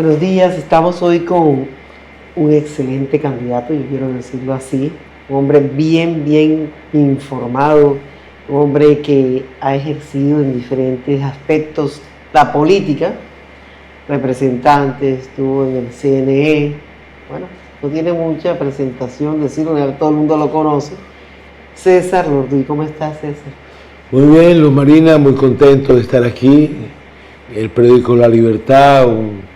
Buenos días, estamos hoy con un excelente candidato, yo quiero decirlo así, un hombre bien informado, un hombre que ha ejercido en diferentes aspectos la política, representante, estuvo en el CNE, bueno, no tiene mucha presentación, decirlo, todo el mundo lo conoce. César Lorduy, ¿cómo estás, César? Muy bien, Luz Marina, muy contento de estar aquí. El periódico La Libertad, un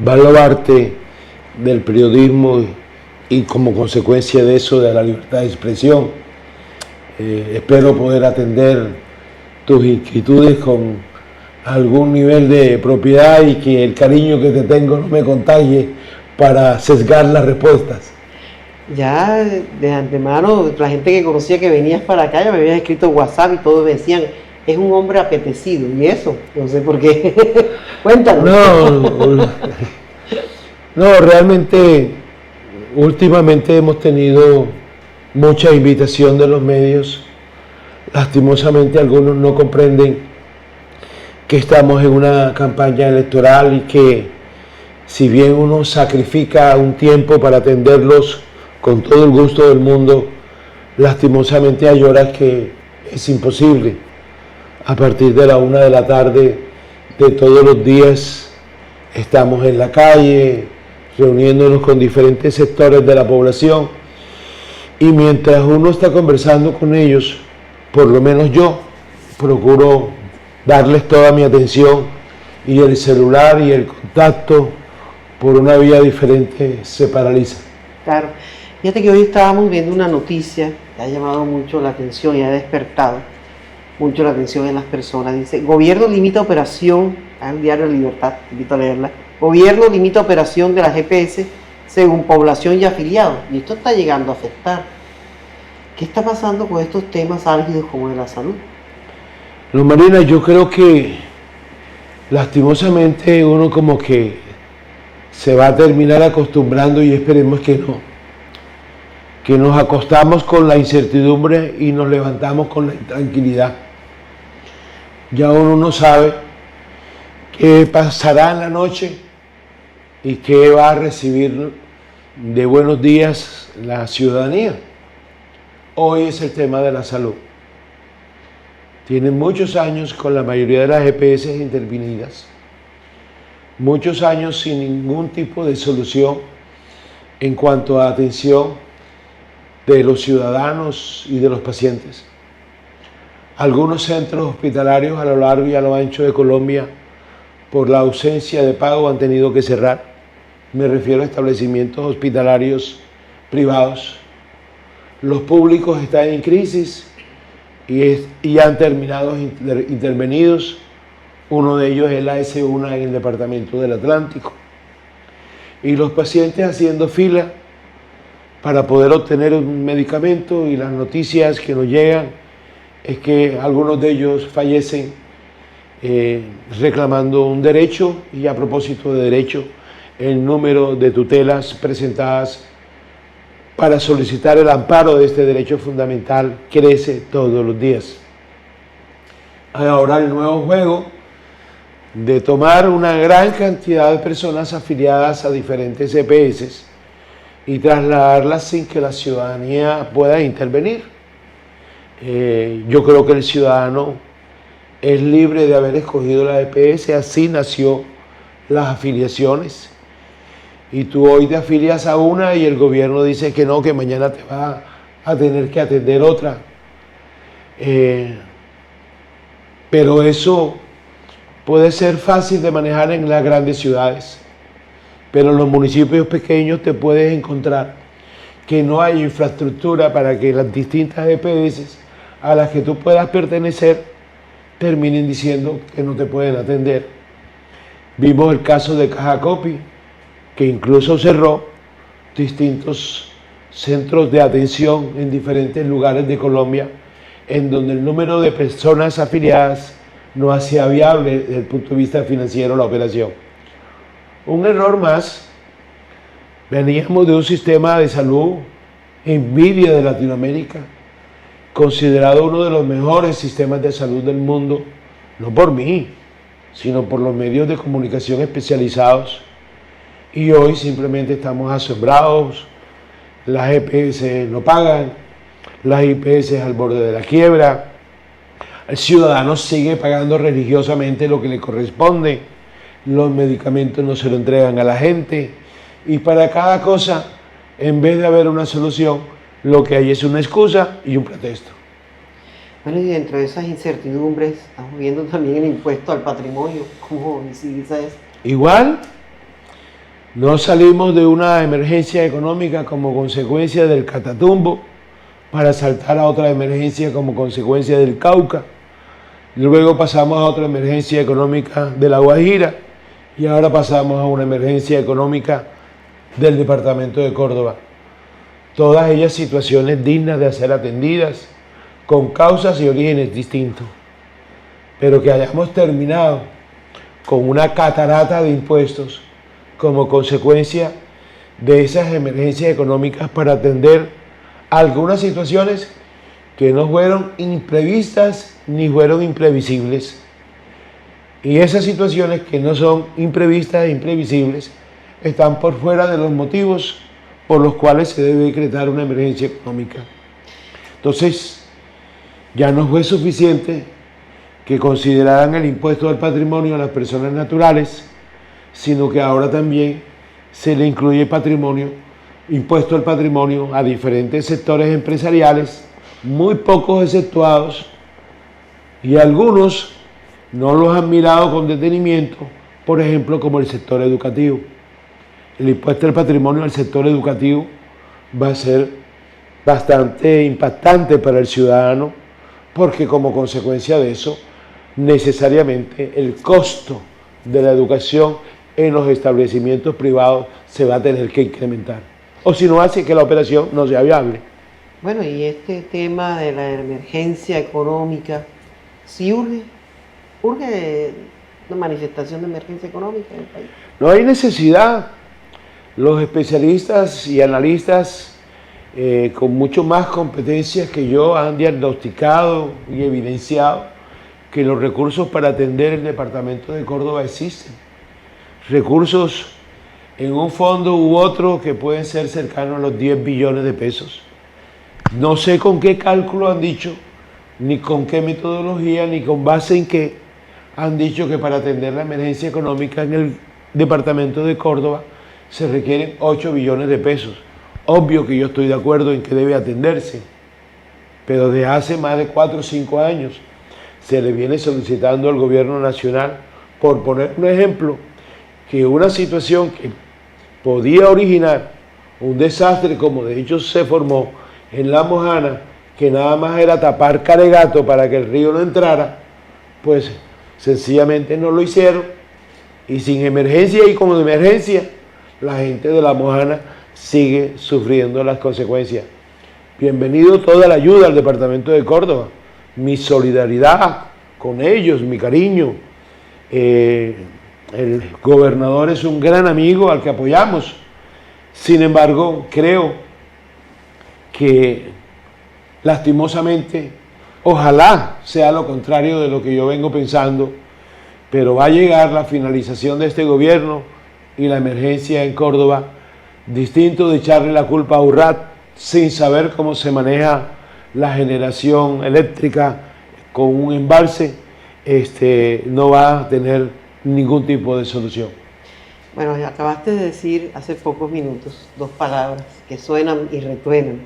baluarte del periodismo y como consecuencia de eso, de la libertad de expresión. Espero poder atender tus inquietudes con algún nivel de propiedad y que el cariño que te tengo no me contagie para sesgar las respuestas. Ya de antemano, la gente que conocía que venías para acá ya me habían escrito WhatsApp y todos me decían, es un hombre apetecido, y eso, no sé por qué. Cuéntanos. No, realmente últimamente hemos tenido mucha invitación de los medios. Lastimosamente algunos no comprenden que estamos en una campaña electoral y que si bien uno sacrifica un tiempo para atenderlos con todo el gusto del mundo, lastimosamente hay horas que es imposible. A partir de la 1 de la tarde de todos los días estamos en la calle, reuniéndonos con diferentes sectores de la población, y mientras uno está conversando con ellos, por lo menos yo procuro darles toda mi atención, y el celular y el contacto por una vía diferente se paraliza. Claro. Fíjate que hoy estábamos viendo una noticia que ha llamado mucho la atención y ha despertado mucho la atención en las personas. Dice, gobierno limita operación, en el diario Libertad, te invito a leerla, gobierno limita operación de la GPS según población y afiliados. Y esto está llegando a afectar. ¿Qué está pasando con estos temas álgidos como de la salud? Luz Marina, yo creo que lastimosamente uno como que se va a terminar acostumbrando, y esperemos que no, que nos acostamos con la incertidumbre y nos levantamos con la intranquilidad. Ya uno no sabe qué pasará en la noche y qué va a recibir de buenos días la ciudadanía. Hoy es el tema de la salud. Tienen muchos años con la mayoría de las GPS intervenidas, muchos años sin ningún tipo de solución en cuanto a atención de los ciudadanos y de los pacientes. Algunos centros hospitalarios a lo largo y a lo ancho de Colombia, por la ausencia de pago, han tenido que cerrar. Me refiero a establecimientos hospitalarios privados. Los públicos están en crisis y han terminado intervenidos. Uno de ellos es la S1 en el departamento del Atlántico. Y los pacientes haciendo fila para poder obtener un medicamento, y las noticias que nos llegan es que algunos de ellos fallecen reclamando un derecho. Y a propósito de derecho, el número de tutelas presentadas para solicitar el amparo de este derecho fundamental crece todos los días. Ahora el nuevo juego de tomar una gran cantidad de personas afiliadas a diferentes EPS y trasladarlas sin que la ciudadanía pueda intervenir. Yo creo que el ciudadano es libre de haber escogido la EPS, así nació las afiliaciones. Y tú hoy te afilias a una y el gobierno dice que no, que mañana te va a tener que atender otra. Pero eso puede ser fácil de manejar en las grandes ciudades. Pero en los municipios pequeños te puedes encontrar que no hay infraestructura para que las distintas EPS a las que tú puedas pertenecer terminen diciendo que no te pueden atender. Vimos el caso de Cajacopi, que incluso cerró distintos centros de atención en diferentes lugares de Colombia, en donde el número de personas afiliadas no hacía viable desde el punto de vista financiero la operación. Un error más. Veníamos de un sistema de salud envidia de Latinoamérica, considerado uno de los mejores sistemas de salud del mundo, no por mí, sino por los medios de comunicación especializados, y hoy simplemente estamos asombrados, las EPS no pagan, las IPS al borde de la quiebra, el ciudadano sigue pagando religiosamente lo que le corresponde, los medicamentos no se lo entregan a la gente, y para cada cosa, en vez de haber una solución, lo que hay es una excusa y un pretexto. Bueno, y dentro de esas incertidumbres, estamos viendo también el impuesto al patrimonio. ¿Cómo visibiliza eso? Igual, no salimos de una emergencia económica como consecuencia del Catatumbo para saltar a otra emergencia como consecuencia del Cauca. Luego pasamos a otra emergencia económica de La Guajira y ahora pasamos a una emergencia económica del departamento de Córdoba. Todas ellas situaciones dignas de ser atendidas, con causas y orígenes distintos. Pero que hayamos terminado con una catarata de impuestos como consecuencia de esas emergencias económicas para atender algunas situaciones que no fueron imprevistas ni fueron imprevisibles. Y esas situaciones que no son imprevistas e imprevisibles están por fuera de los motivos por los cuales se debe decretar una emergencia económica. Entonces, ya no fue suficiente que consideraran el impuesto al patrimonio a las personas naturales, sino que ahora también se le incluye impuesto al patrimonio a diferentes sectores empresariales, muy pocos exceptuados, y algunos no los han mirado con detenimiento, por ejemplo, como el sector educativo. El impuesto al patrimonio al sector educativo va a ser bastante impactante para el ciudadano, porque como consecuencia de eso, necesariamente el costo de la educación en los establecimientos privados se va a tener que incrementar. O si no, hace que la operación no sea viable. Bueno, y este tema de la emergencia económica, ¿sí urge una manifestación de emergencia económica en el país? No hay necesidad. Los especialistas y analistas con mucho más competencias que yo han diagnosticado y evidenciado que los recursos para atender el departamento de Córdoba existen. Recursos en un fondo u otro que pueden ser cercanos a los 10 billones de pesos. No sé con qué cálculo han dicho, ni con qué metodología, ni con base en qué han dicho que para atender la emergencia económica en el departamento de Córdoba se requieren 8 billones de pesos. Obvio que yo estoy de acuerdo en que debe atenderse, pero desde hace más de 4 o 5 años se le viene solicitando al gobierno nacional, por poner un ejemplo, que una situación que podía originar un desastre como de hecho se formó en La Mojana, que nada más era tapar Caregato para que el río no entrara, pues sencillamente no lo hicieron, y sin emergencia y con emergencia, la gente de La Mojana sigue sufriendo las consecuencias. Bienvenido toda la ayuda al departamento de Córdoba, mi solidaridad con ellos, mi cariño. El gobernador es un gran amigo al que apoyamos. Sin embargo, creo que lastimosamente, ojalá sea lo contrario de lo que yo vengo pensando, pero va a llegar la finalización de este gobierno y la emergencia en Córdoba, distinto de echarle la culpa a Urrat sin saber cómo se maneja la generación eléctrica con un embalse, no va a tener ningún tipo de solución. Bueno, acabaste de decir hace pocos minutos 2 palabras que suenan y retuenan: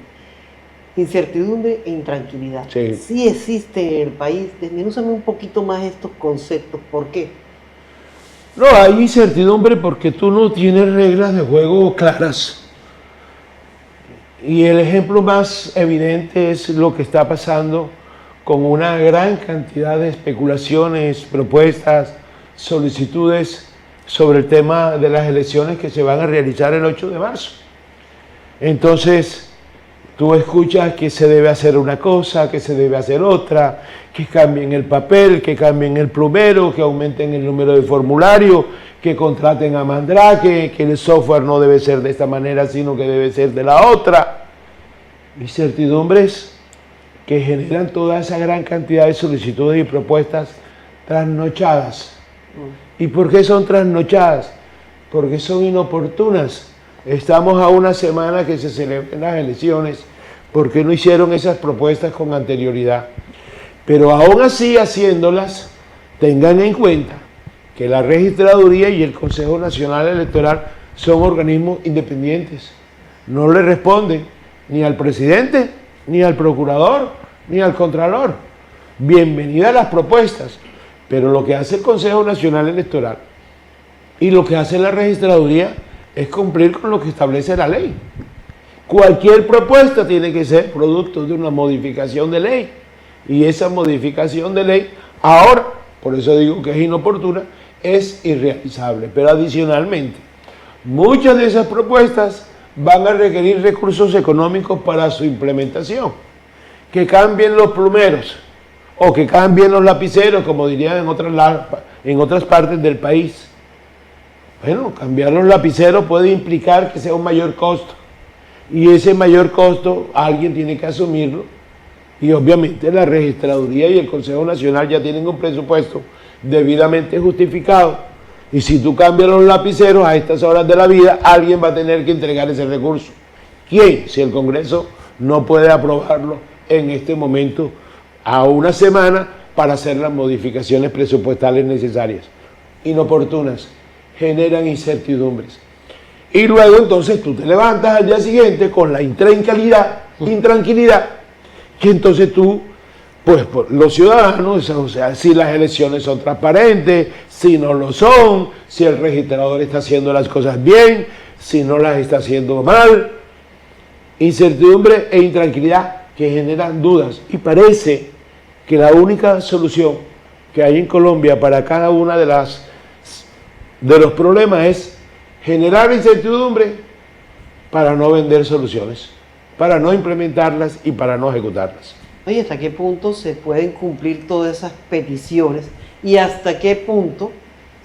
incertidumbre e intranquilidad. Sí. Sí existe en el país. Desmenúzame un poquito más estos conceptos. ¿Por qué? No, hay incertidumbre porque tú no tienes reglas de juego claras. Y el ejemplo más evidente es lo que está pasando con una gran cantidad de especulaciones, propuestas, solicitudes sobre el tema de las elecciones que se van a realizar el 8 de marzo. Entonces, tú escuchas que se debe hacer una cosa, que se debe hacer otra, que cambien el papel, que cambien el plumero, que aumenten el número de formulario, que contraten a Mandrake, que el software no debe ser de esta manera, sino que debe ser de la otra. Incertidumbres que generan toda esa gran cantidad de solicitudes y propuestas trasnochadas. ¿Y por qué son trasnochadas? porque son inoportunas. Estamos a una semana que se celebren las elecciones, ¿por qué no hicieron esas propuestas con anterioridad? Pero aún así, haciéndolas, tengan en cuenta que la Registraduría y el Consejo Nacional Electoral son organismos independientes. No le responden ni al presidente, ni al procurador, ni al contralor. Bienvenidas las propuestas, pero lo que hace el Consejo Nacional Electoral y lo que hace la Registraduría es cumplir con lo que establece la ley. Cualquier propuesta tiene que ser producto de una modificación de ley, y esa modificación de ley ahora, por eso digo que es inoportuna, es irrealizable. Pero adicionalmente, muchas de esas propuestas van a requerir recursos económicos para su implementación. Que cambien los plumeros o que cambien los lapiceros, como dirían en otras partes del país. Bueno, cambiar los lapiceros puede implicar que sea un mayor costo, y ese mayor costo alguien tiene que asumirlo, y obviamente la Registraduría y el Consejo Nacional ya tienen un presupuesto debidamente justificado, y si tú cambias los lapiceros a estas horas de la vida, alguien va a tener que entregar ese recurso. ¿Quién? Si el Congreso no puede aprobarlo en este momento a una semana para hacer las modificaciones presupuestales necesarias. Inoportunas, generan incertidumbres. Y luego entonces tú te levantas al día siguiente con la intranquilidad, que entonces tú, pues los ciudadanos, o sea, si las elecciones son transparentes, si no lo son, si el registrador está haciendo las cosas bien, si no las está haciendo mal, incertidumbre e intranquilidad que generan dudas. Y parece que la única solución que hay en Colombia para cada una de los problemas es generar incertidumbre para no vender soluciones, para no implementarlas y para no ejecutarlas. Oye, ¿hasta qué punto se pueden cumplir todas esas peticiones y hasta qué punto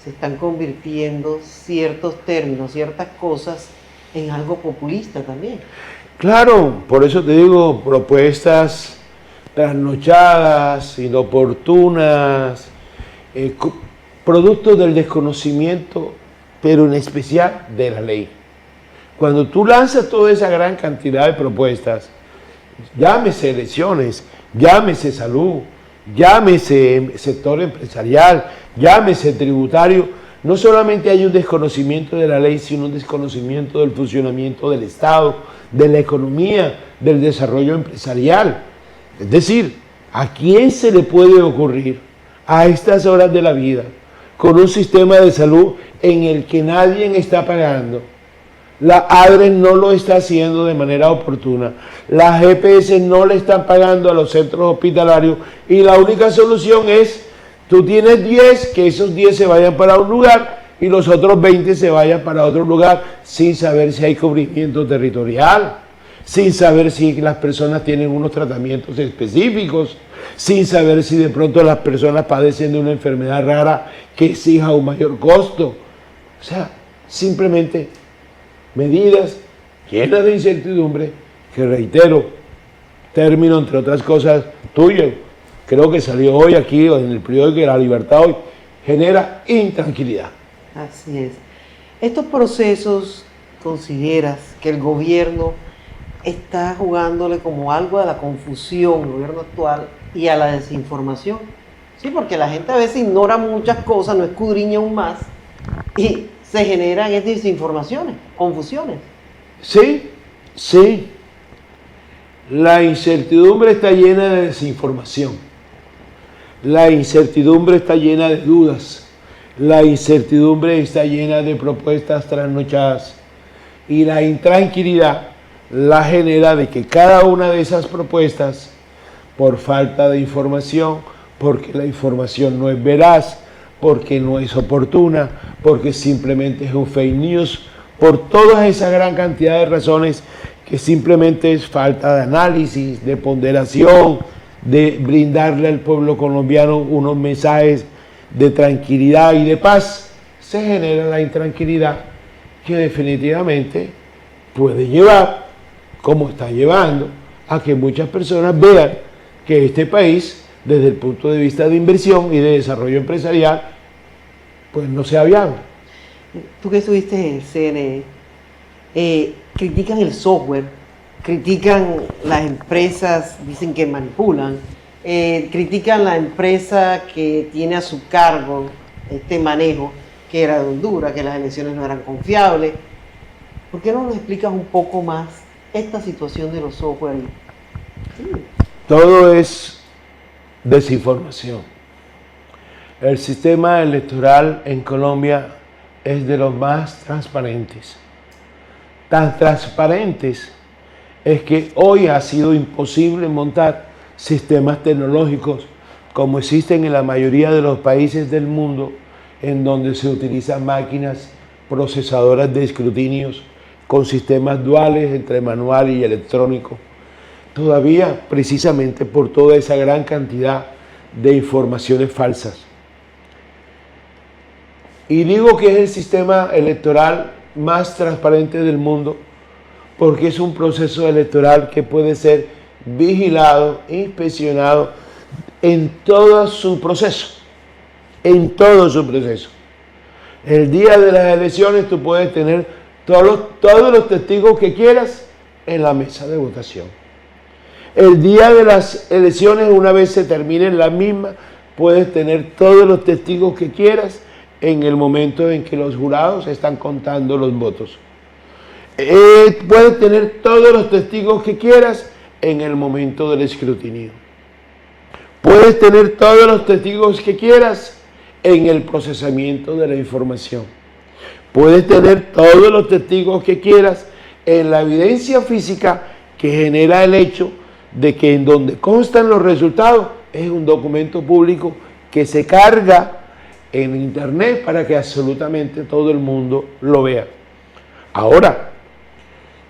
se están convirtiendo ciertos términos, ciertas cosas en algo populista también? Claro, por eso te digo, propuestas trasnochadas, inoportunas, producto del desconocimiento, pero en especial de la ley. Cuando tú lanzas toda esa gran cantidad de propuestas, llámese elecciones, llámese salud, llámese sector empresarial, llámese tributario, no solamente hay un desconocimiento de la ley, sino un desconocimiento del funcionamiento del Estado, de la economía, del desarrollo empresarial. Es decir, ¿a quién se le puede ocurrir a estas horas de la vida, con un sistema de salud en el que nadie está pagando? La ADRES no lo está haciendo de manera oportuna, las GPS no le están pagando a los centros hospitalarios, y la única solución es, tú tienes 10, que esos 10 se vayan para un lugar y los otros 20 se vayan para otro lugar, sin saber si hay cubrimiento territorial, sin saber si las personas tienen unos tratamientos específicos, sin saber si de pronto las personas padecen de una enfermedad rara que exija un mayor costo. O sea, simplemente medidas llenas de incertidumbre, que reitero, término entre otras cosas tuyo, creo que salió hoy aquí en el periódico de La Libertad hoy, genera intranquilidad. Así es. ¿Estos procesos consideras que el gobierno está jugándole como algo a la confusión, el gobierno actual, y a la desinformación? Sí, porque la gente a veces ignora muchas cosas, no escudriña aún más, y se generan estas desinformaciones, confusiones. Sí, sí. La incertidumbre está llena de desinformación. La incertidumbre está llena de dudas. La incertidumbre está llena de propuestas trasnochadas. Y la intranquilidad la genera de que cada una de esas propuestas, por falta de información, porque la información no es veraz, porque no es oportuna, porque simplemente es un fake news, por toda esa gran cantidad de razones que simplemente es falta de análisis, de ponderación, de brindarle al pueblo colombiano unos mensajes de tranquilidad y de paz, se genera la intranquilidad que definitivamente puede llevar, como está llevando, a que muchas personas vean que este país, desde el punto de vista de inversión y de desarrollo empresarial, pues no sea viable. Tú que estuviste en el CNE, critican el software, critican las empresas, dicen que manipulan, critican la empresa que tiene a su cargo este manejo, que era de Honduras, que las elecciones no eran confiables. ¿Por qué no nos explicas un poco más esta situación de los software? Sí. Todo es desinformación. El sistema electoral en Colombia es de los más transparentes. Tan transparentes es que hoy ha sido imposible montar sistemas tecnológicos como existen en la mayoría de los países del mundo, en donde se utilizan máquinas procesadoras de escrutinios con sistemas duales entre manual y electrónico. Todavía, precisamente por toda esa gran cantidad de informaciones falsas. Y digo que es el sistema electoral más transparente del mundo porque es un proceso electoral que puede ser vigilado, inspeccionado en todo su proceso. En todo su proceso. El día de las elecciones tú puedes tener todos los testigos que quieras en la mesa de votación. El día de las elecciones, una vez se termine la misma, puedes tener todos los testigos que quieras en el momento en que los jurados están contando los votos. Puedes tener todos los testigos que quieras en el momento del escrutinio. Puedes tener todos los testigos que quieras en el procesamiento de la información. Puedes tener todos los testigos que quieras en la evidencia física que genera el hecho de que en donde constan los resultados es un documento público que se carga en internet para que absolutamente todo el mundo lo vea. Ahora,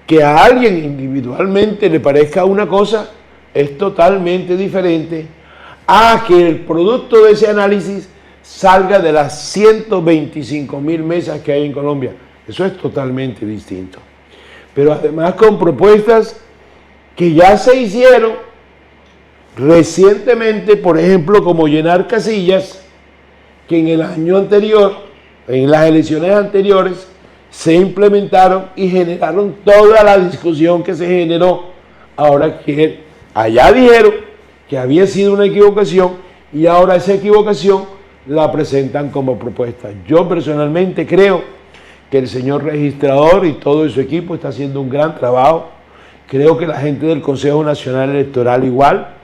que a alguien individualmente le parezca una cosa es totalmente diferente a que el producto de ese análisis salga de las 125,000 mesas que hay en Colombia. Eso es totalmente distinto. Pero además con propuestas que ya se hicieron recientemente, por ejemplo, como llenar casillas, que en el año anterior, en las elecciones anteriores, se implementaron y generaron toda la discusión que se generó. Ahora que allá dijeron que había sido una equivocación y ahora esa equivocación la presentan como propuesta. Yo personalmente creo que el señor registrador y todo su equipo está haciendo un gran trabajo. Creo que la gente del Consejo Nacional Electoral igual.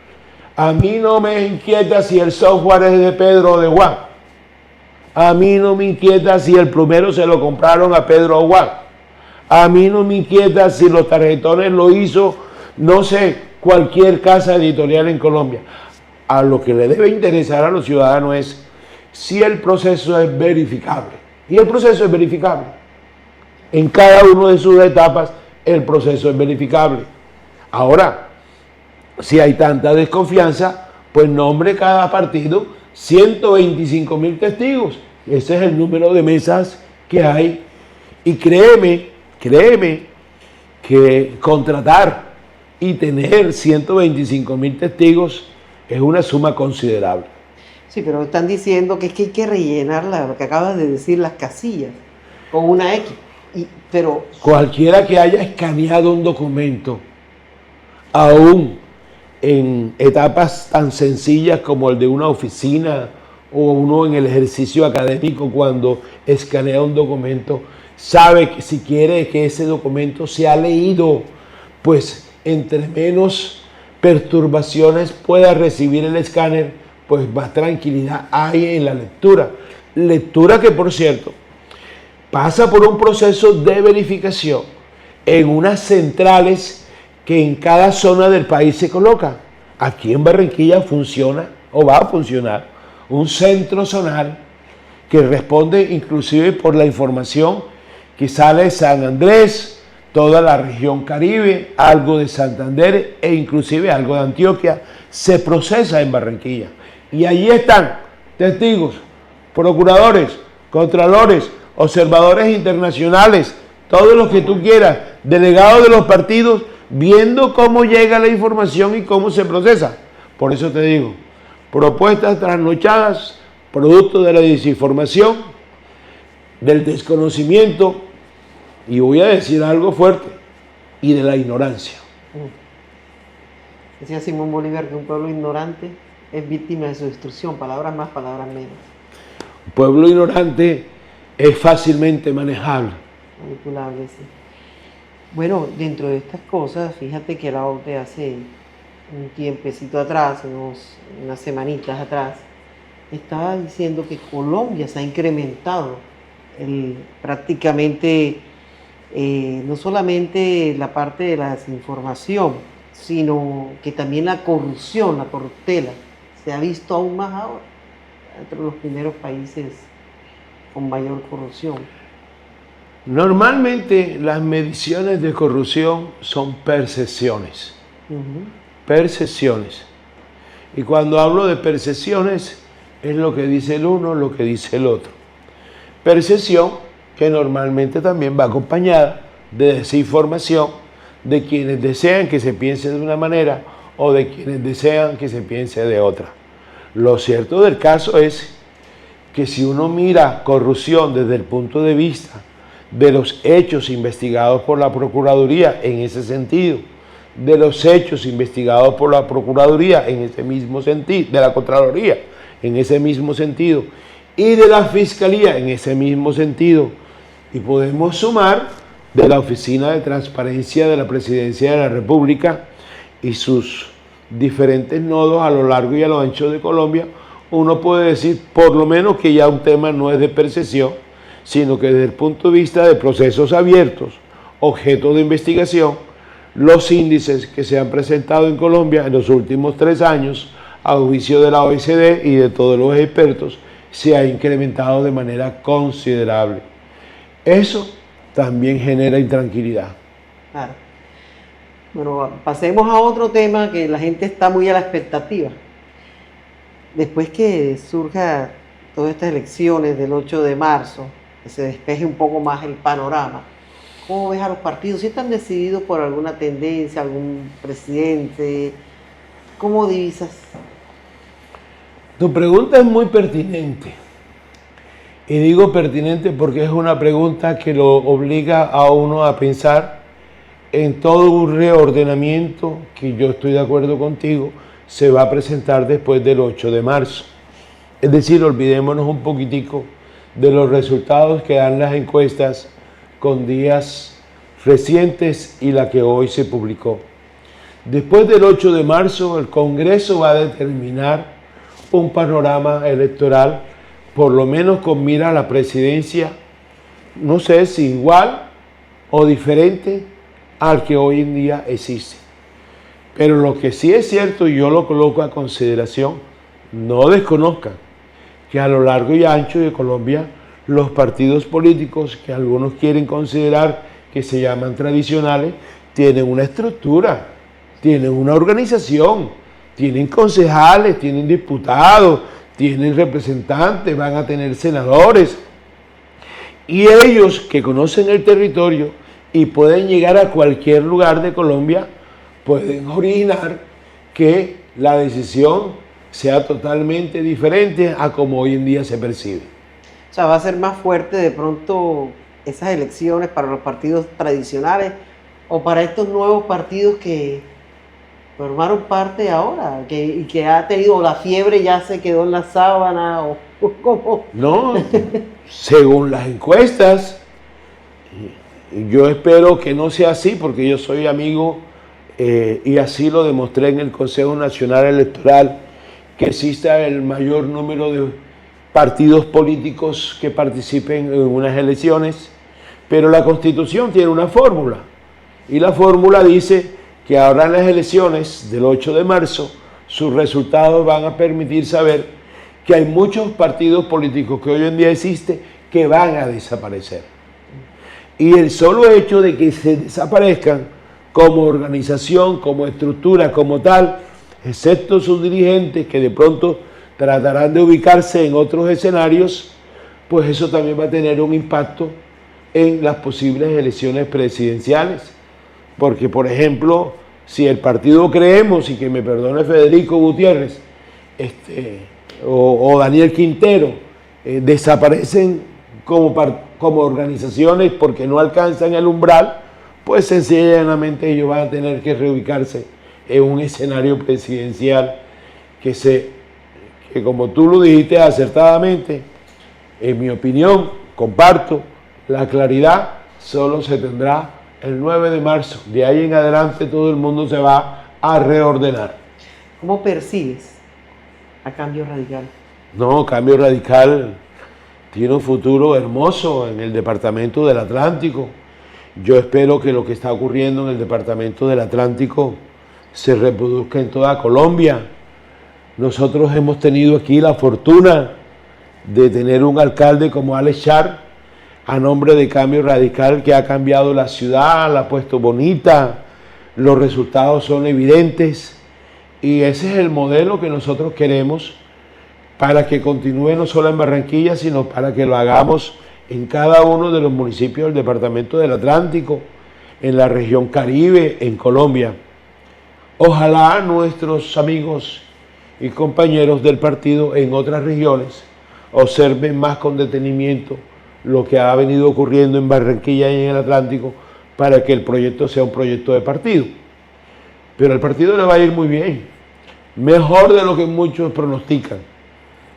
A mí no me inquieta si el software es de Pedro o de Juan. A mí no me inquieta si el plumero se lo compraron a Pedro o Juan. A mí no me inquieta si los tarjetones lo hizo, no sé, cualquier casa editorial en Colombia. A lo que le debe interesar a los ciudadanos es si el proceso es verificable. Y el proceso es verificable. En cada una de sus etapas, el proceso es verificable. Ahora, si hay tanta desconfianza, pues nombre cada partido 125,000 testigos. Ese es el número de mesas que hay. Y créeme que contratar y tener 125,000 testigos es una suma considerable. Sí, pero están diciendo que es que hay que rellenar lo que acabas de decir, las casillas, con una X. Pero cualquiera que haya escaneado un documento, aún en etapas tan sencillas como el de una oficina o uno en el ejercicio académico, cuando escanea un documento, sabe que si quiere que ese documento sea leído, pues entre menos perturbaciones pueda recibir el escáner, pues más tranquilidad hay en la lectura. Lectura que, por cierto, pasa por un proceso de verificación en unas centrales que en cada zona del país se coloca. Aquí en Barranquilla funciona o va a funcionar un centro zonal que responde inclusive por la información que sale de San Andrés, toda la región Caribe, algo de Santander e inclusive algo de Antioquia, se procesa en Barranquilla. Y allí están testigos, procuradores, contralores, observadores internacionales, todos los que tú quieras, delegados de los partidos, viendo cómo llega la información y cómo se procesa. Por eso te digo, propuestas trasnochadas, producto de la desinformación, del desconocimiento, y voy a decir algo fuerte, y de la ignorancia. Decía Simón Bolívar que un pueblo ignorante es víctima de su destrucción, palabras más, palabras menos. Un pueblo ignorante es fácilmente manejable. Manipulable, sí. Bueno, dentro de estas cosas, fíjate que la OTE hace un tiempecito atrás, unas semanitas atrás, estaba diciendo que Colombia se ha incrementado prácticamente no solamente la parte de la desinformación, sino que también la corrupción, la corruptela, se ha visto aún más ahora, entre los primeros países con mayor corrupción. Normalmente las mediciones de corrupción son percepciones. Percepciones. Y cuando hablo de percepciones, es lo que dice el uno, lo que dice el otro. Percepción que normalmente también va acompañada de desinformación de quienes desean que se piense de una manera o de quienes desean que se piense de otra. Lo cierto del caso es que si uno mira corrupción desde el punto de vista de los hechos investigados por la Procuraduría en ese sentido, de los hechos investigados por la Procuraduría en ese mismo sentido, de la Contraloría en ese mismo sentido y de la Fiscalía en ese mismo sentido, y podemos sumar de la Oficina de Transparencia de la Presidencia de la República y sus diferentes nodos a lo largo y a lo ancho de Colombia, uno puede decir por lo menos que ya un tema no es de percepción, sino que desde el punto de vista de procesos abiertos, objeto de investigación, los índices que se han presentado en Colombia en los últimos 3 años, a juicio de la OECD y de todos los expertos, se ha incrementado de manera considerable. Eso también genera intranquilidad. Claro. Bueno, pasemos a otro tema que la gente está muy a la expectativa. Después que surja todas estas elecciones del 8 de marzo, que se despeje un poco más el panorama, ¿cómo ves a los partidos? ¿Si están decididos por alguna tendencia, algún presidente? ¿Cómo divisas? Tu pregunta es muy pertinente. Y digo pertinente porque es una pregunta que lo obliga a uno a pensar en todo un reordenamiento que yo estoy de acuerdo contigo, se va a presentar después del 8 de marzo. Es decir, olvidémonos un poquitico de los resultados que dan las encuestas con días recientes y la que hoy se publicó. Después del 8 de marzo, el Congreso va a determinar un panorama electoral, por lo menos con mira a la presidencia, no sé si igual o diferente al que hoy en día existe. Pero lo que sí es cierto, y yo lo coloco a consideración, no desconozcan que a lo largo y ancho de Colombia, los partidos políticos que algunos quieren considerar que se llaman tradicionales, tienen una estructura, tienen una organización, tienen concejales, tienen diputados, tienen representantes, van a tener senadores. Y ellos que conocen el territorio y pueden llegar a cualquier lugar de Colombia, pueden originar que la decisión sea totalmente diferente a como hoy en día se percibe. O sea, va a ser más fuerte de pronto esas elecciones para los partidos tradicionales o para estos nuevos partidos que formaron parte ahora y que ha tenido la fiebre, ya se quedó en la sábana o cómo. No, según las encuestas, yo espero que no sea así porque yo soy amigo y así lo demostré en el Consejo Nacional Electoral, que exista el mayor número de partidos políticos que participen en unas elecciones, pero la Constitución tiene una fórmula y la fórmula dice que ahora en las elecciones del 8 de marzo sus resultados van a permitir saber que hay muchos partidos políticos que hoy en día existen que van a desaparecer. Y el solo hecho de que se desaparezcan como organización, como estructura, como tal, excepto sus dirigentes que de pronto tratarán de ubicarse en otros escenarios, pues eso también va a tener un impacto en las posibles elecciones presidenciales. Porque, por ejemplo, si el partido Creemos, y que me perdone Federico Gutiérrez o Daniel Quintero, desaparecen como organizaciones porque no alcanzan el umbral, pues sencillamente ellos van a tener que reubicarse en un escenario presidencial que como tú lo dijiste acertadamente, en mi opinión, comparto, la claridad solo se tendrá el 9 de marzo. De ahí en adelante todo el mundo se va a reordenar. ¿Cómo percibes a Cambio Radical? No, Cambio Radical tiene un futuro hermoso en el Departamento del Atlántico. Yo espero que lo que está ocurriendo en el Departamento del Atlántico se reproduzca en toda Colombia. Nosotros hemos tenido aquí la fortuna de tener un alcalde como Alex Char, a nombre de Cambio Radical, que ha cambiado la ciudad, la ha puesto bonita, los resultados son evidentes y ese es el modelo que nosotros queremos para que continúe no solo en Barranquilla, sino para que lo hagamos en cada uno de los municipios del Departamento del Atlántico, en la región Caribe, en Colombia. Ojalá nuestros amigos y compañeros del partido en otras regiones observen más con detenimiento lo que ha venido ocurriendo en Barranquilla y en el Atlántico para que el proyecto sea un proyecto de partido. Pero al partido le va a ir muy bien, mejor de lo que muchos pronostican,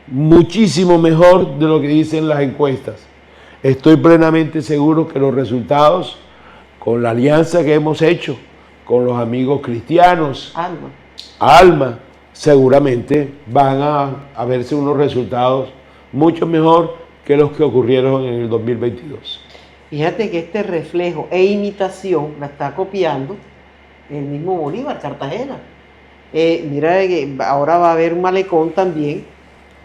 muchísimo mejor de lo que dicen las encuestas. Estoy plenamente seguro que los resultados, con la alianza que hemos hecho con los amigos cristianos, Alma, seguramente van a verse unos resultados mucho mejor que los que ocurrieron en el 2022. Fíjate que este reflejo e imitación la está copiando el mismo Bolívar, Cartagena. Mira que ahora va a haber un malecón también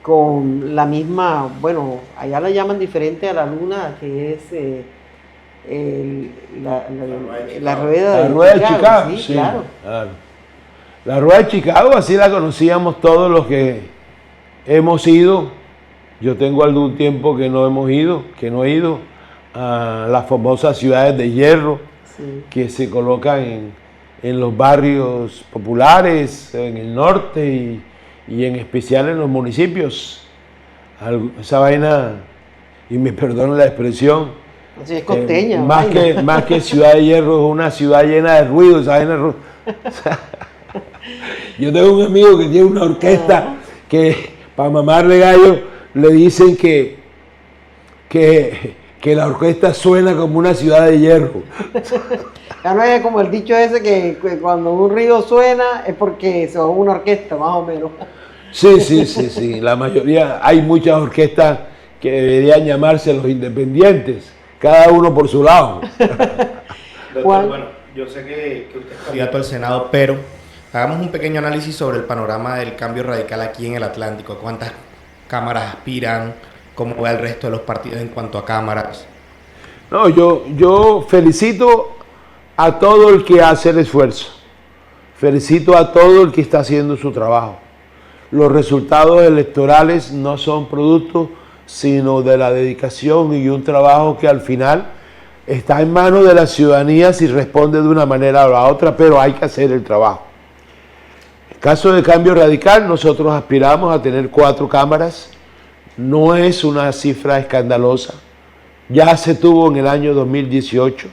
con la misma, bueno, allá la llaman diferente a la luna, que es la rueda de Chicago. Sí, claro. La rueda de Chicago, así la conocíamos todos los que hemos ido. Yo tengo algún tiempo que no he ido a las famosas ciudades de hierro, sí, que se colocan en los barrios populares, en el norte y en especial en los municipios. Esa vaina, y me perdonen la expresión, así es costeña, más que ciudad de hierro, es una ciudad llena de ruido, esa vaina. Yo tengo un amigo que tiene una orquesta que para mamarle gallo le dicen que la orquesta suena como una ciudad de hierro. Ya no es como el dicho ese que cuando un río suena es porque se va una orquesta, más o menos. Sí. La mayoría, hay muchas orquestas que deberían llamarse los independientes, cada uno por su lado. Doctor, bueno, yo sé que usted es candidato al Senado, pero hagamos un pequeño análisis sobre el panorama del Cambio Radical aquí en el Atlántico. ¿Cuántas cámaras aspiran? ¿Cómo va el resto de los partidos en cuanto a cámaras? No, yo felicito a todo el que hace el esfuerzo. Felicito a todo el que está haciendo su trabajo. Los resultados electorales no son producto sino de la dedicación y un trabajo que al final está en manos de la ciudadanía si responde de una manera o la otra, pero hay que hacer el trabajo. En el caso de Cambio Radical, nosotros aspiramos a tener 4 cámaras. No es una cifra escandalosa. Ya se tuvo en el año 2018.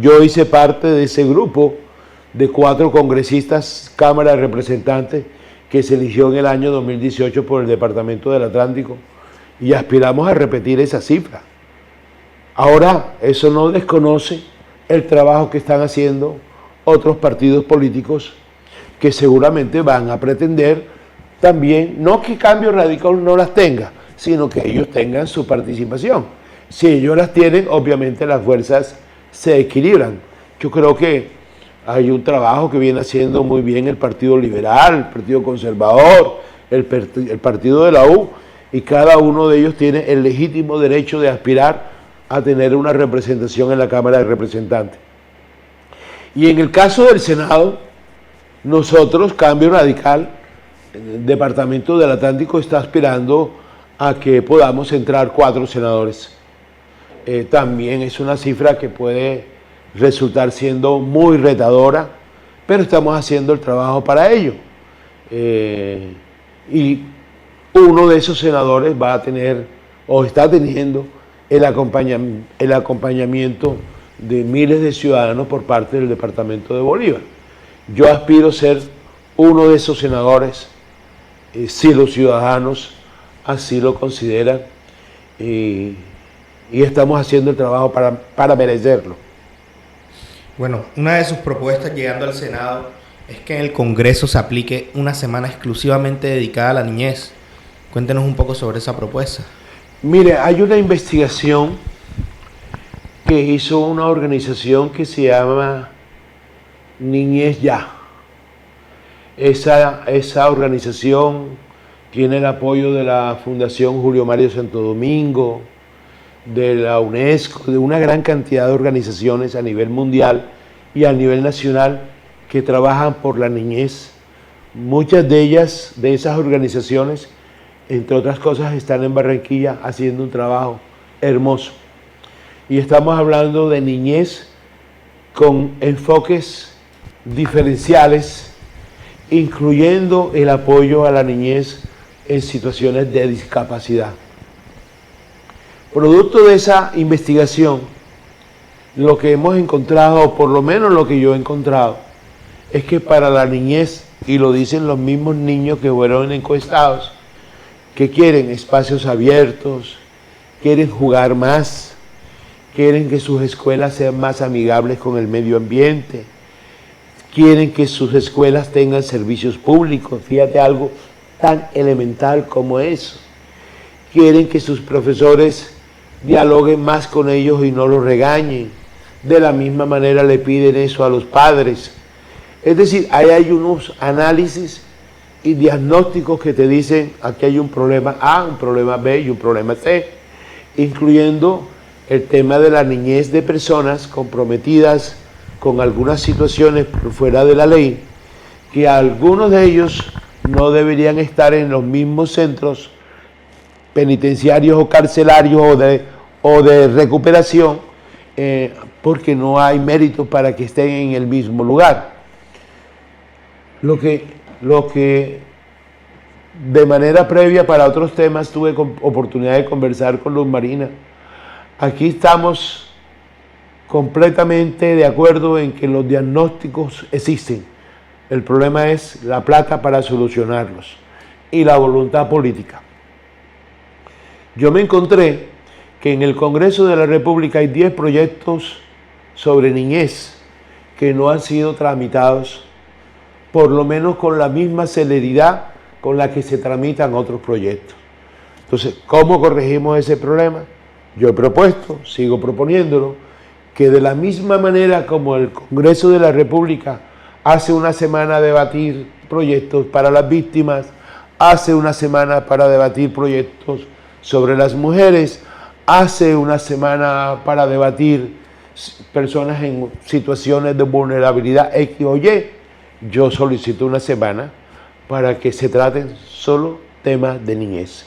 Yo hice parte de ese grupo de 4 congresistas, Cámara de Representantes, que se eligió en el año 2018 por el Departamento del Atlántico, y aspiramos a repetir esa cifra. Ahora, eso no desconoce el trabajo que están haciendo otros partidos políticos que seguramente van a pretender también, no que Cambio Radical no las tenga, sino que ellos tengan su participación. Si ellos las tienen, obviamente las fuerzas se equilibran. Yo creo que hay un trabajo que viene haciendo muy bien el Partido Liberal, el Partido Conservador, el Partido de la U, y cada uno de ellos tiene el legítimo derecho de aspirar a tener una representación en la Cámara de Representantes. Y en el caso del Senado, nosotros, Cambio Radical, el Departamento del Atlántico está aspirando a que podamos entrar 4 senadores. También es una cifra que puede resultar siendo muy retadora, pero estamos haciendo el trabajo para ello. Y uno de esos senadores va a tener, o está teniendo, el acompañamiento de miles de ciudadanos por parte del Departamento de Bolívar. Yo aspiro a ser uno de esos senadores, si los ciudadanos así lo consideran, y estamos haciendo el trabajo para merecerlo. Bueno, una de sus propuestas llegando al Senado es que en el Congreso se aplique una semana exclusivamente dedicada a la niñez. Cuéntenos un poco sobre esa propuesta. Mire, hay una investigación que hizo una organización que se llama Niñez Ya. Esa organización tiene el apoyo de la Fundación Julio Mario Santo Domingo, de la UNESCO, de una gran cantidad de organizaciones a nivel mundial y a nivel nacional que trabajan por la niñez. Muchas de ellas, de esas organizaciones, entre otras cosas, están en Barranquilla haciendo un trabajo hermoso. Y estamos hablando de niñez con enfoques diferenciales, incluyendo el apoyo a la niñez en situaciones de discapacidad. Producto de esa investigación, lo que hemos encontrado, o por lo menos lo que yo he encontrado, es que para la niñez, y lo dicen los mismos niños que fueron encuestados, que quieren espacios abiertos, quieren jugar más, quieren que sus escuelas sean más amigables con el medio ambiente, quieren que sus escuelas tengan servicios públicos, fíjate algo tan elemental como eso, quieren que sus profesores dialoguen más con ellos y no los regañen, de la misma manera le piden eso a los padres. Es decir, ahí hay unos análisis y diagnósticos que te dicen aquí hay un problema A, un problema B y un problema C, incluyendo el tema de la niñez de personas comprometidas con algunas situaciones por fuera de la ley, que algunos de ellos no deberían estar en los mismos centros penitenciarios o carcelarios o de recuperación, porque no hay mérito para que estén en el mismo lugar. Lo que de manera previa para otros temas tuve oportunidad de conversar con Luz Marina. Aquí estamos completamente de acuerdo en que los diagnósticos existen. El problema es la plata para solucionarlos y la voluntad política. Yo me encontré que en el Congreso de la República hay 10 proyectos sobre niñez que no han sido tramitados, por lo menos con la misma celeridad con la que se tramitan otros proyectos. Entonces, ¿cómo corregimos ese problema? Yo he propuesto, sigo proponiéndolo, que de la misma manera como el Congreso de la República hace una semana debatir proyectos para las víctimas, hace una semana para debatir proyectos sobre las mujeres, hace una semana para debatir personas en situaciones de vulnerabilidad X o Y, yo solicito una semana para que se traten solo temas de niñez.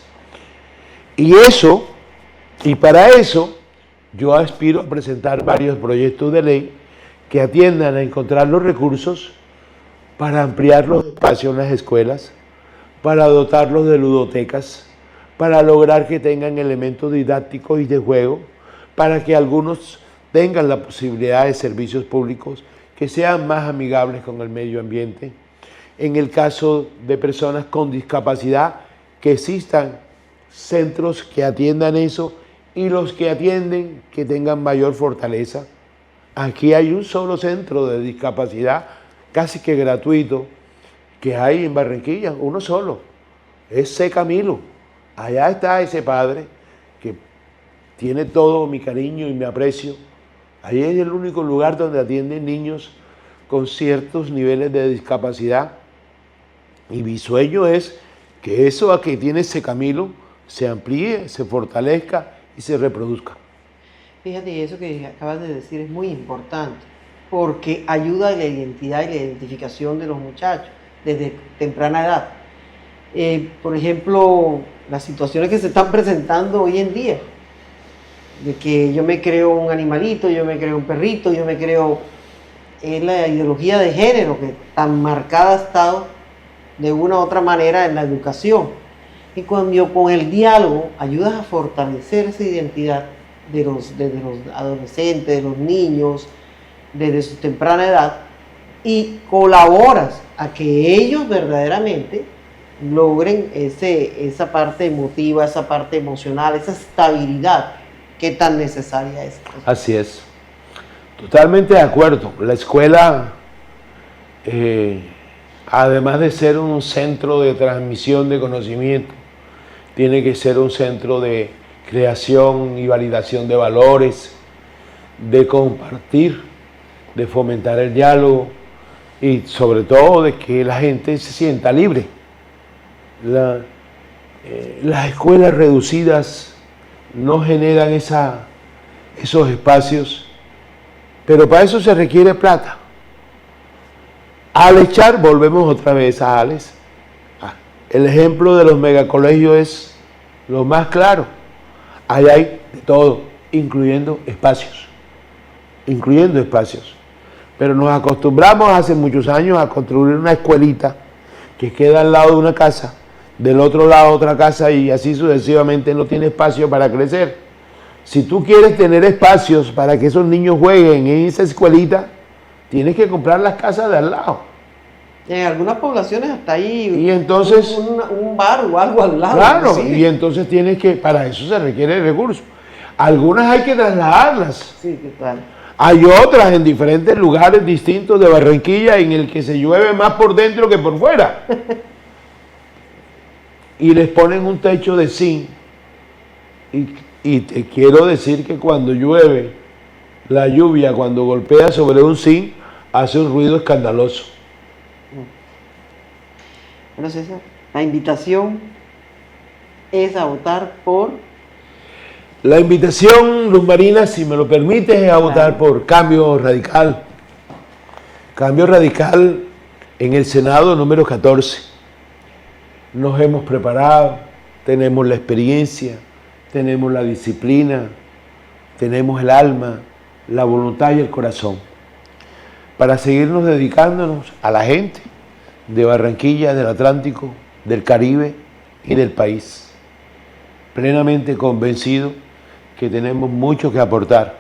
Y para eso, yo aspiro a presentar varios proyectos de ley que atiendan a encontrar los recursos para ampliar los espacios en las escuelas, para dotarlos de ludotecas, para lograr que tengan elementos didácticos y de juego, para que algunos tengan la posibilidad de servicios públicos que sean más amigables con el medio ambiente. En el caso de personas con discapacidad, que existan centros que atiendan eso y los que atienden que tengan mayor fortaleza. Aquí hay un solo centro de discapacidad, casi que gratuito, que hay en Barranquilla, uno solo, es C. Camilo. Allá está ese padre que tiene todo mi cariño y mi aprecio. Ahí es el único lugar donde atienden niños con ciertos niveles de discapacidad. Y mi sueño es que eso a que tiene ese Camilo se amplíe, se fortalezca y se reproduzca. Fíjate, eso que acabas de decir es muy importante, porque ayuda a la identidad y la identificación de los muchachos desde temprana edad. Por ejemplo, las situaciones que se están presentando hoy en día, de que yo me creo un animalito, yo me creo un perrito, yo me creo... Es la ideología de género que tan marcada ha estado de una u otra manera en la educación. Y cuando con el diálogo ayudas a fortalecer esa identidad, desde los adolescentes, de los niños, desde su temprana edad, y colaboras a que ellos verdaderamente logren esa parte emotiva, esa parte emocional, esa estabilidad que tan necesaria es. Así es. Totalmente de acuerdo. La escuela, además de ser un centro de transmisión de conocimiento, tiene que ser un centro de creación y validación de valores, de compartir, de fomentar el diálogo y sobre todo de que la gente se sienta libre. Las escuelas reducidas no generan esos espacios, pero para eso se requiere plata. Al echar, volvemos otra vez a Alex. El ejemplo de los megacolegios es lo más claro. Ahí hay de todo, incluyendo espacios. Pero nos acostumbramos hace muchos años a construir una escuelita que queda al lado de una casa, del otro lado otra casa y así sucesivamente no tiene espacio para crecer. Si tú quieres tener espacios para que esos niños jueguen en esa escuelita, tienes que comprar las casas de al lado. En algunas poblaciones hasta ahí y entonces, un bar o algo al lado. Claro, sí. Y entonces tienes que, para eso se requiere recursos. Algunas hay que trasladarlas. Sí, ¿qué tal? Hay otras en diferentes lugares distintos de Barranquilla en el que se llueve más por dentro que por fuera. Y les ponen un techo de zinc. Y te quiero decir que cuando llueve, la lluvia cuando golpea sobre un zinc hace un ruido escandaloso. Bueno, César, la invitación es a votar por... La invitación, Luz Marina, si me lo permites, es a votar por Cambio Radical. Cambio Radical en el Senado número 14. Nos hemos preparado, tenemos la experiencia, tenemos la disciplina, tenemos el alma, la voluntad y el corazón para seguirnos dedicándonos a la gente de Barranquilla, del Atlántico, del Caribe y del país. Plenamente convencido que tenemos mucho que aportar.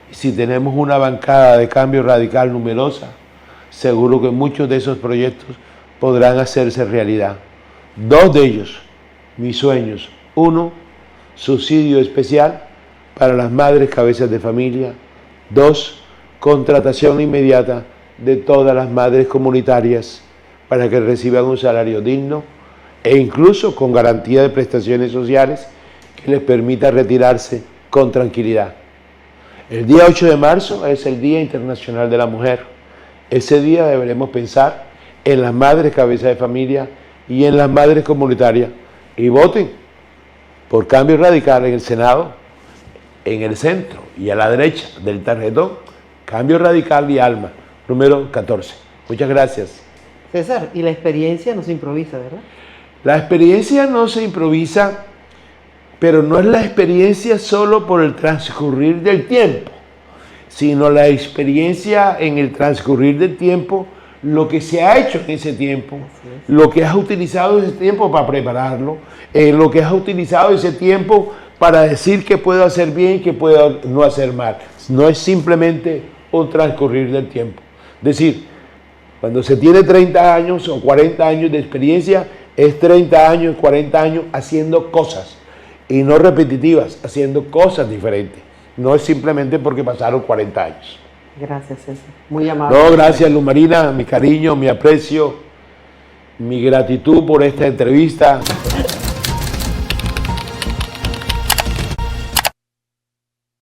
Y si tenemos una bancada de Cambio Radical numerosa, seguro que muchos de esos proyectos podrán hacerse realidad. 2 de ellos, mis sueños. 1, subsidio especial para las madres cabezas de familia. 2, contratación inmediata de todas las madres comunitarias para que reciban un salario digno e incluso con garantía de prestaciones sociales que les permita retirarse con tranquilidad. El día 8 de marzo es el Día Internacional de la Mujer. Ese día deberemos pensar en las madres cabezas de familia y en las madres comunitarias y voten por Cambio Radical en el Senado, en el centro y a la derecha del tarjetón, Cambio Radical y Alma, número 14. Muchas gracias. César, y la experiencia no se improvisa, ¿verdad? La experiencia no se improvisa, pero no es la experiencia solo por el transcurrir del tiempo, sino la experiencia en el transcurrir del tiempo, lo que se ha hecho en ese tiempo, lo que has utilizado ese tiempo para prepararlo, lo que has utilizado ese tiempo para decir que puedo hacer bien y que puedo no hacer mal. No es simplemente un transcurrir del tiempo. Es decir, cuando se tiene 30 años o 40 años de experiencia, es 30 años, 40 años haciendo cosas, y no repetitivas, haciendo cosas diferentes. No es simplemente porque pasaron 40 años. Gracias, César. Muy amable. No, gracias, Luz Marina, mi cariño, mi aprecio, mi gratitud por esta entrevista.